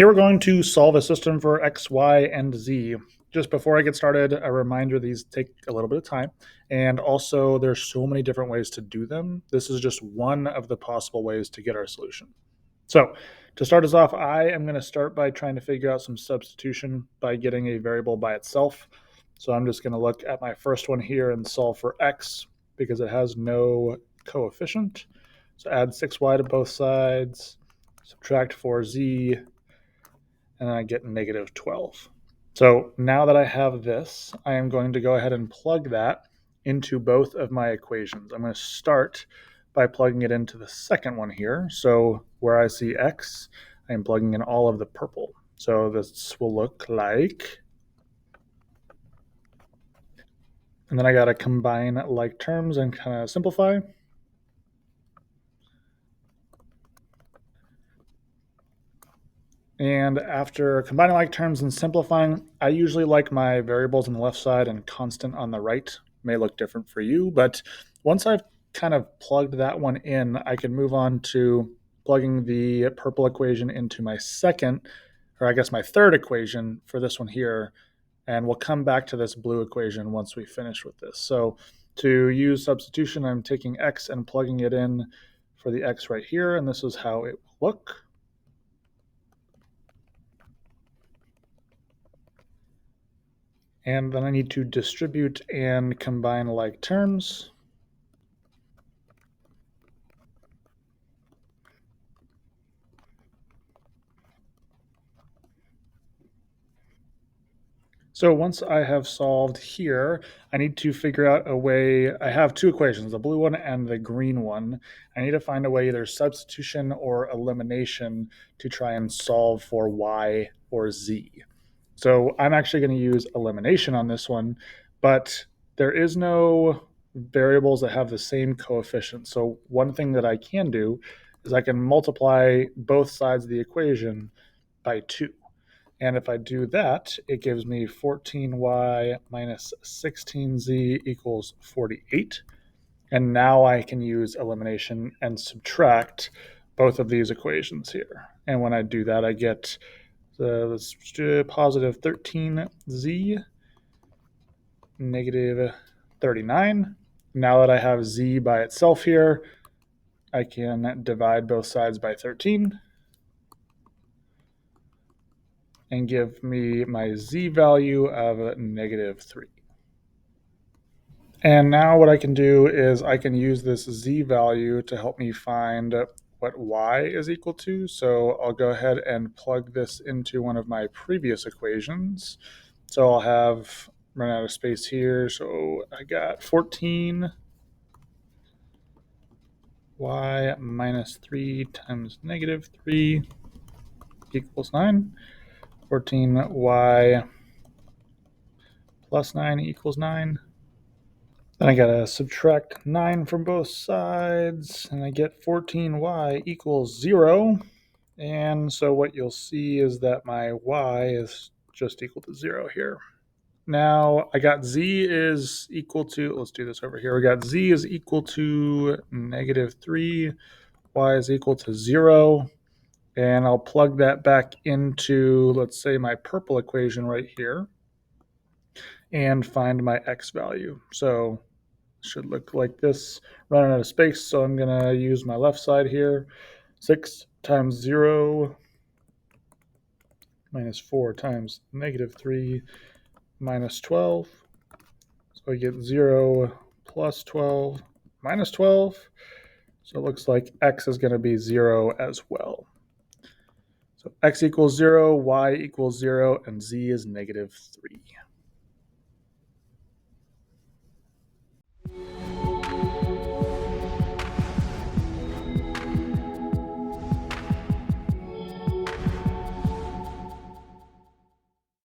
Here we're going to solve a system for x, y, and z. Just before I get started, a reminder, these take a little bit of time, and also there's so many different ways to do them. This is just one of the possible ways to get our solution. So to start us off, I am going to start by trying to figure out some substitution by getting a variable by itself. So I'm just going to look at my first one here and solve for x because it has no coefficient. So add 6y to both sides, subtract 4z, and then I get negative 12. So now that I have this, I am going to go ahead and plug that into both of my equations. I'm going to start by plugging it into the second one here. So where I see x, I am plugging in all of the purple. So this will look like, and then I got to combine like terms and kind of simplify. And after combining like terms and simplifying, I usually like my variables on the left side and constant on the right. May look different for you, but once I've kind of plugged that one in, I can move on to plugging the purple equation into my second, or I guess my third equation for this one here. And we'll come back to this blue equation once we finish with this. So to use substitution, I'm taking x and plugging it in for the x right here, and this is how it will look. And then I need to distribute and combine like terms. So once I have solved here, I need to figure out a way. I have two equations, the blue one and the green one. I need to find a way, either substitution or elimination, to try and solve for y or z. So I'm actually going to use elimination on this one, but there is no variables that have the same coefficient. So one thing that I can do is I can multiply both sides of the equation by 2. And if I do that, it gives me 14y minus 16z equals 48. And now I can use elimination and subtract both of these equations here. And when I do that, I get let's do positive 13z, negative 39. Now that I have z by itself here, I can divide both sides by 13 and give me my z value of negative 3. And now what I can do is I can use this z value to help me find what y is equal to. So I'll go ahead and plug this into one of my previous equations. So I'll have run out of space here. So I got 14 y minus 3 times negative 3 equals 9. 14y plus 9 equals 9. Then I gotta subtract 9 from both sides, and I get 14y equals 0. And so what you'll see is that my y is just equal to 0 here. Now I got z is equal to, let's do this over here. We got z is equal to negative 3, y is equal to 0. And I'll plug that back into, let's say, my purple equation right here and find my x value. So it should look like this, running out of space. So I'm going to use my left side here. 6 times 0 minus 4 times negative 3 minus 12. So I get 0 plus 12 minus 12. So it looks like x is going to be 0 as well. So x equals 0, y equals 0, and z is negative 3.